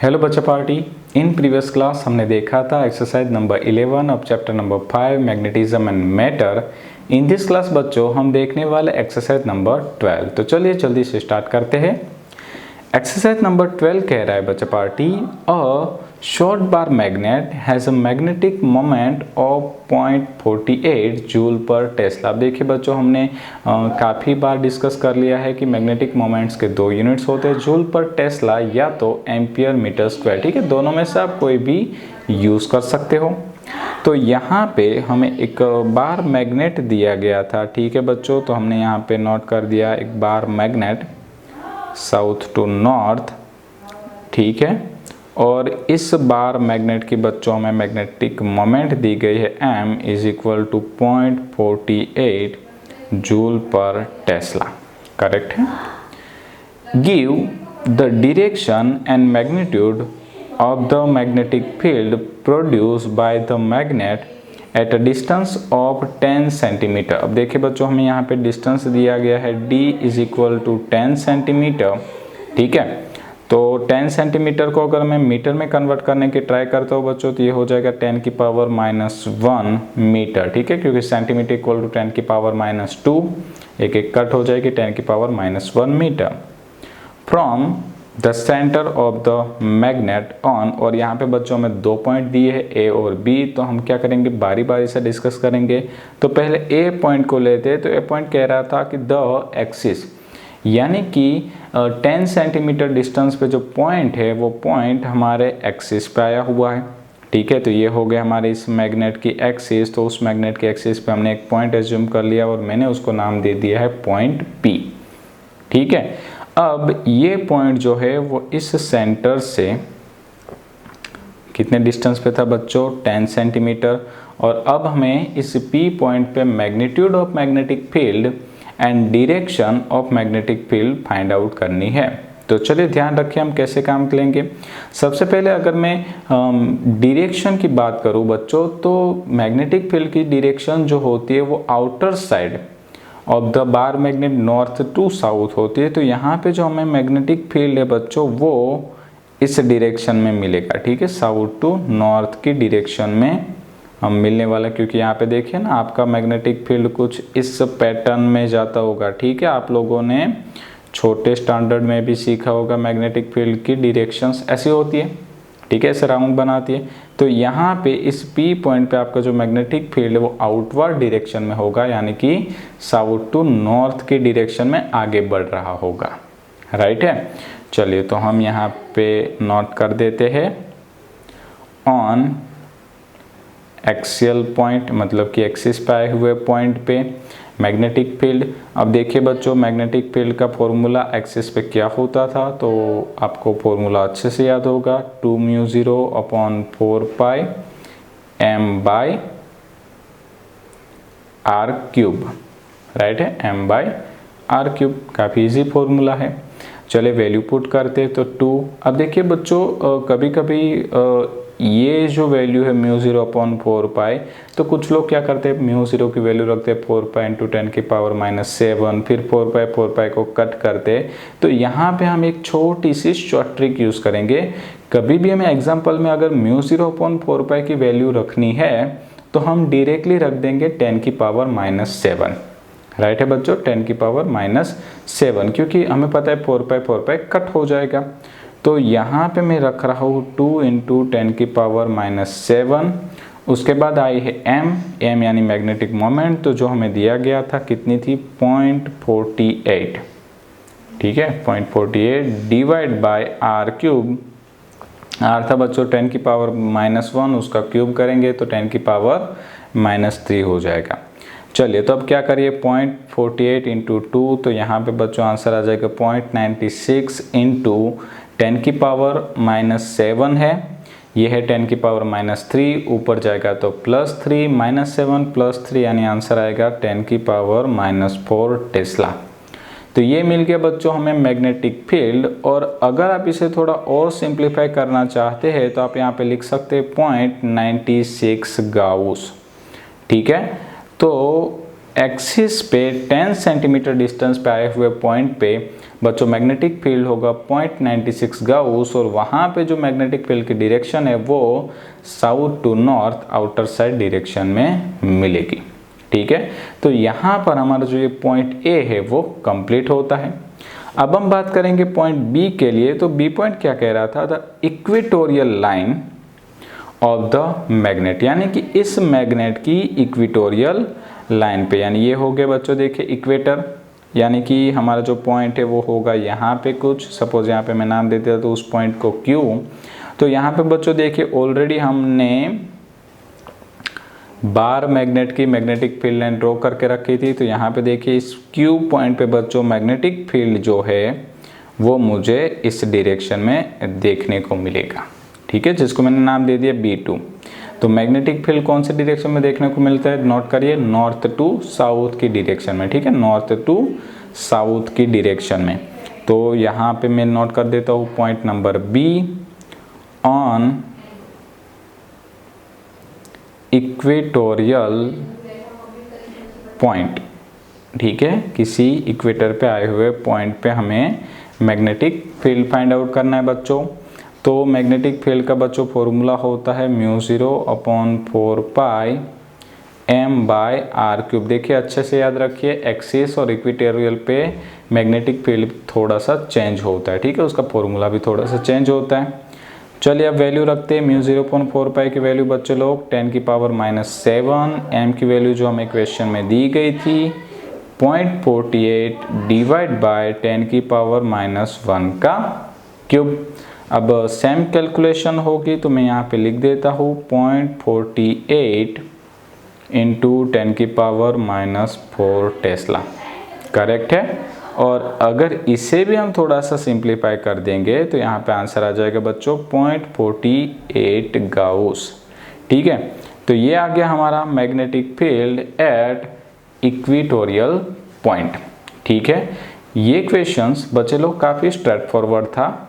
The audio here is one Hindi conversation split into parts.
हेलो बच्चा पार्टी। इन प्रीवियस क्लास हमने देखा था exercise number 11 of chapter number 5 magnetism and matter. In this class बच्चों हम देखने वाले एक्सरसाइज नंबर 12। तो चलिए जल्दी से स्टार्ट करते हैं। एक्सरसाइज नंबर 12 कह रहा है बच्चा party, a short bar magnet has a magnetic moment of 0.48 joule per Tesla. अब देखिए बच्चों, हमने काफ़ी बार डिस्कस कर लिया है कि मैग्नेटिक मोमेंट्स के दो यूनिट्स होते हैं, जूल पर टेस्ला या तो एम्पियर मीटर स्क्वायर। ठीक है, दोनों में से आप कोई भी यूज़ कर सकते हो। तो यहाँ पे हमें एक बार मैग्नेट दिया गया था। ठीक है बच्चों, तो हमने यहाँ पे नोट कर दिया एक bar magnet south to north. ठीक है, और इस बार मैग्नेट की बच्चों में मैग्नेटिक मोमेंट दी गई है m is equal to 0.48 joule per tesla. Correct है। Give the direction and magnitude of the magnetic field produce by the magnet at a distance of 10 centimetre. अब देखिए बच्चों, हमें यहाँ पे डिस्टेंस दिया गया है d is equal to 10 centimetre. ठीक है, तो 10 सेंटीमीटर को अगर मैं मीटर में कन्वर्ट करने की ट्राई करता हूँ बच्चों, तो ये हो जाएगा 10 की पावर -1 मीटर। ठीक है, क्योंकि सेंटीमीटर इक्वल टू 10 की पावर -2, एक एक कट हो जाएगी 10 की power -1 metre. From the centre of the magnet on, और यहाँ पे बच्चों में दो पॉइंट दिए हैं ए और बी, तो हम क्या करेंगे बारी बारी से डिस्कस करेंगे। तो पहले ए पॉइंट को लेते हैं। तो ए पॉइंट कह रहा था कि द एक्सिस, यानी कि 10 सेंटीमीटर डिस्टेंस पे जो पॉइंट है वो पॉइंट हमारे एक्सिस पे आया हुआ है। ठीक है, तो ये हो गया हमारे इस मैग्नेट की एक्सिस। तो उस मैग्नेट की एक्सिस पे हमने एक पॉइंट एज्यूम कर लिया और मैंने उसको नाम दे दिया है पॉइंट P। ठीक है, अब ये पॉइंट जो है वो इस सेंटर से कितने डिस्टेंस पे था बच्चों, 10 सेंटीमीटर। और अब हमें इस P पॉइंट पे magnitude of magnetic field and direction of magnetic field find out करनी है। तो चलिए ध्यान रखिए हम कैसे काम करेंगे। सबसे पहले अगर मैं डायरेक्शन की बात करूं बच्चों, तो मैग्नेटिक फील्ड की डायरेक्शन जो होती है वो outer side of the bar magnet north to south होती है। तो यहाँ पे जो हमें मैग्नेटिक फील्ड है बच्चों वो इस डायरेक्शन में मिलेगा। ठीक है, साउथ टू नॉर्थ की डायरेक्शन में हम मिलने वाला, क्योंकि यहाँ पे देखिए ना आपका मैग्नेटिक फील्ड कुछ इस पैटर्न में जाता होगा। ठीक है, आप लोगों ने छोटे स्टैंडर्ड में भी सीखा होगा मैग्नेटिक फील्ड की डायरेक्शंस ऐसी होती है। ठीक है, ऐसे राउंड बनाती है। तो यहाँ पे इस P पॉइंट पे आपका जो मैग्नेटिक फील्ड है वो आउटवर्ड डायरेक्शन में होगा, यानी कि साउथ टू नॉर्थ की डायरेक्शन में आगे बढ़ रहा होगा। राइट है, चलिए तो हम यहाँ पे नोट कर देते हैं ऑन एक्सियल पॉइंट, मतलब कि एक्सिस पे आए हुए पॉइंट पे मैग्नेटिक फील्ड। अब देखिए बच्चों, मैग्नेटिक फील्ड का फॉर्मूला एक्सिस पे क्या होता था, तो आपको फॉर्मूला अच्छे से याद होगा, 2μ0/4π m/r³। राइट है, m/r³, काफ़ी इजी फॉर्मूला है। चले वैल्यू पुट करते तो 2। अब देखिए बच्चों, कभी कभी ये जो वैल्यू है μ0/4π, तो कुछ लोग क्या करते हैं μ0 की वैल्यू रखते हैं 4π × 10 की पावर -7, फिर 4π को कट करते। तो यहाँ पे हम एक छोटी सी शॉर्ट ट्रिक यूज़ करेंगे। कभी भी हमें एग्जाम्पल में अगर μ0/4π की वैल्यू रखनी है तो हम डायरेक्टली रख देंगे 10 की पावर -7। राइट है बच्चों, 10 की पावर -7, क्योंकि हमें पता है 4π कट हो जाएगा। तो यहाँ पे मैं रख रहा हूँ 2 × 10 की पावर -7। उसके बाद आई है m यानी मैग्नेटिक मोमेंट, तो जो हमें दिया गया था कितनी थी, 0.48। ठीक है, 0.48 डिवाइड बाय r³। r था बच्चों 10 की पावर -1, उसका क्यूब करेंगे तो 10 की पावर -3 हो जाएगा। चलिए तो अब क्या करिए, 0.48 × 2, तो यहाँ पे बच्चों आंसर आ जाएगा 0.96 × 10 की पावर -7 है। ये है 10 की पावर -3, ऊपर जाएगा तो +3, -7 +3 यानी आंसर आएगा 10 की पावर -4 टेस्ला। तो ये मिल गया बच्चों हमें मैग्नेटिक फील्ड। और अगर आप इसे थोड़ा और सिंप्लीफाई करना चाहते हैं तो आप यहाँ पे लिख सकते हैं 0.96 गाउस। ठीक है, तो एक्सिस पे 10 सेंटीमीटर डिस्टेंस पे आए हुए पॉइंट पे बच्चों मैग्नेटिक फील्ड होगा 0.96 गाउस और वहाँ पे जो मैग्नेटिक फील्ड की डायरेक्शन है वो south to north outer side direction में मिलेगी। ठीक है, तो यहाँ पर हमारा जो ये पॉइंट ए है वो कंप्लीट होता है। अब हम बात करेंगे पॉइंट बी के लिए। तो बी पॉइंट क्या कह रहा था, the equatorial line of the magnet, यानी कि इस मैग्नेट की इक्वेटोरियल लाइन पे, यानी ये हो गया बच्चों देखिए इक्वेटर, यानी कि हमारा जो पॉइंट है वो होगा यहाँ पे कुछ, सपोज यहाँ पे मैं नाम दे देता तो उस पॉइंट को क्यू। तो यहाँ पे बच्चों देखिए ऑलरेडी हमने बार मैग्नेट की मैग्नेटिक फील्ड लाइन ड्रॉ करके रखी थी। तो यहाँ पे देखिए इस क्यू पॉइंट पे बच्चों मैग्नेटिक फील्ड जो है वो मुझे इस डायरेक्शन में देखने को मिलेगा। ठीक है, जिसको मैंने नाम दे दिया B2। तो मैग्नेटिक फील्ड कौन से डायरेक्शन में देखने को मिलता है, नोट करिए, नॉर्थ टू साउथ की डायरेक्शन में। ठीक है, नॉर्थ टू साउथ की डायरेक्शन में। तो यहाँ पे मैं नोट कर देता हूँ point number B on equatorial point. ठीक है, किसी इक्वेटर पे आए हुए पॉइंट पे हमें मैग्नेटिक फील्ड फाइंड आउट करना है बच्चों। तो मैग्नेटिक फील्ड का बच्चों फॉर्मूला होता है μ0/4π m/r³। देखिए अच्छे से याद रखिए, एक्सिस और इक्वेटोरियल पे मैग्नेटिक फील्ड थोड़ा सा चेंज होता है। ठीक है, उसका फॉर्मूला भी थोड़ा सा चेंज होता है। चलिए अब वैल्यू रखते हैं। μ0/4π की वैल्यू बच्चे लोग 10⁻⁷, m की वैल्यू जो हमें क्वेश्चन में दी गई थी 0.48 डिवाइड बाय 10⁻⁻1 का क्यूब। अब सेम कैलकुलेशन होगी तो मैं यहाँ पे लिख देता हूँ 0.48 इंटू 10⁻⁻4 टेस्ला। करेक्ट है। और अगर इसे भी हम थोड़ा सा सिंप्लीफाई कर देंगे तो यहाँ पे आंसर आ जाएगा बच्चों 0.48 गाउस। ठीक है, तो ये आ गया हमारा magnetic field at equatorial point. ठीक है, ये क्वेश्चंस बच्चे लोग काफ़ी स्ट्रेट फॉरवर्ड था।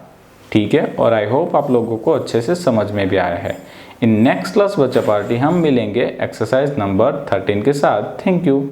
ठीक है, और आई होप आप लोगों को अच्छे से समझ में भी आया है। इन नेक्स्ट क्लास बच्चा पार्टी हम मिलेंगे एक्सरसाइज नंबर 13 के साथ। Thank you.